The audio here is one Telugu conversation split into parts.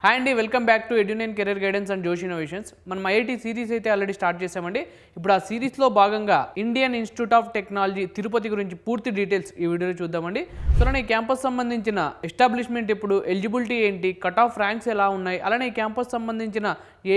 హాయ్ అండి, welcome back to Edunine career guidance and Josh Innovations. మనం ఐఐటి సిరీస్ అయితే ఆల్రెడీ స్టార్ట్ చేసామండి. ఇప్పుడు ఆ సిరీస్లో భాగంగా Indian Institute of Technology Tirupati గురించి పూర్తి డీటెయిల్స్ ఈ వీడియోలో చూద్దామండి. సో అలానే ఈ క్యాంపస్ సంబంధించిన ఎస్టాబ్లిష్మెంట్ ఎప్పుడు, ఎలిజిబిలిటీ ఏంటి, కట్ ఆఫ్ ర్యాంక్స్ ఎలా ఉన్నాయి, అలానే ఈ క్యాంపస్ సంబంధించిన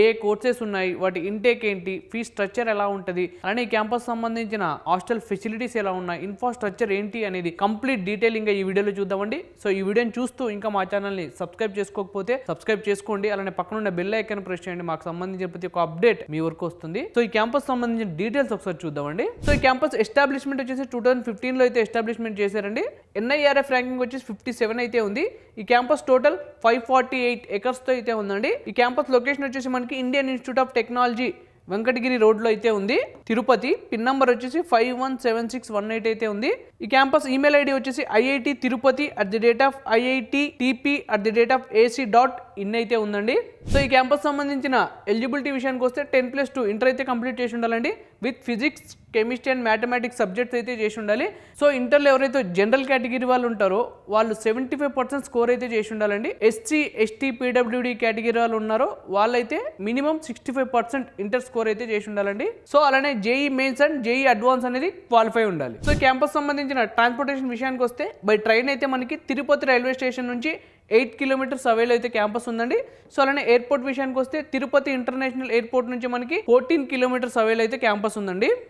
ఏ కోర్సెస్ ఉన్నాయి, వాటి ఇంటేక్ ఏంటి, ఫీ స్ట్రక్చర్ ఎలా ఉంటుంది, అలానే ఈ క్యాంపస్ సంబంధించిన హాస్టల్ ఫెసిలిటీస్ ఎలా ఉన్నాయి, ఇన్ఫ్రాస్ట్రక్చర్ ఏంటి అనేది కంప్లీట్ డీటెయిలింగ్ ఈ వీడియోలో చూద్దామండి. సో ఈ వీడియోని చూస్తూ ఇంకా మా ఛానల్ని సబ్స్క్రైబ్ చేసుకోకపోతే సబ్స్క్రైబ్ చేసుకోండి, అలానే పక్కన ఉన్న బెల్ ఐకాన్ ప్రెస్ చేయండి. మాకు సంబంధించిన ప్రతి ఒక్క అప్డేట్ మీ వరకు వస్తుంది. సో ఈ క్యాంపస్ సంబంధించిన డీటెయిల్స్ ఒకసారి చూద్దామండి. సో ఈ క్యాంపస్ ఎస్టాబ్లిష్మెంట్ వచ్చేసి 2015 లో అయితే ఎస్టాబ్లిష్మెంట్ చేశారండి. NIRF ర్యాంకింగ్ వచ్చేసి 57 అయితే ఉంది. ఈ క్యాంపస్ టోటల్ 548 ఎకర్స్ తో అయితే ఉందండి. ఈ క్యాంపస్ లొకేషన్ వచ్చేసి మనకి Indian Institute of technology Venkatagiri రోడ్లో అయితే ఉంది, తిరుపతి. పిన్ నంబర్ వచ్చేసి 517618 అయితే ఉంది. ఈ క్యాంపస్ ఈమెయిల్ ఐడి వచ్చేసి iittirupati@iittp@ac.in అయితే ఉందండి. సో ఈ క్యాంపస్ సంబంధించిన ఎలిజిబిలిటీ విషయానికి వస్తే 10+2 ఇంటర్ అయితే కంప్లీట్ చేసి ఉండాలండి. With physics, chemistry and mathematics subjects అయితే చేసి ఉండాలి. సో ఇంటర్లో ఎవరైతే జనరల్ కేటగిరీ వాళ్ళు ఉంటారో వాళ్ళు 75% స్కోర్ అయితే చేసి ఉండాలండి. SC, ST, PWD కేటగిరీ వాళ్ళు ఉన్నారో వాళ్ళైతే మినిమం 65% ఇంటర్ స్కోర్ అయితే చేసి ఉండాలండి. సో అలానే JEE mains and JEE advance అనేది క్వాలిఫై ఉండాలి. సో క్యాంపస్ సంబంధించిన ట్రాన్స్పోర్టేషన్ విషయానికి వస్తే బై ట్రైన్ అయితే మనకి తిరుపతి రైల్వే స్టేషన్ నుంచి 8 కిలోమీటర్స్ అవేలో అయితే క్యాంపస్ ఉందండి. సో అలానే ఎయిర్పోర్ట్ విషయానికి వస్తే తిరుపతి ఇంటర్నేషనల్ ఎయిర్పోర్ట్ నుంచి మనకి 14 కిలోమీటర్స్ అవేలో అయితే క్యాంపస్ ఉందండి.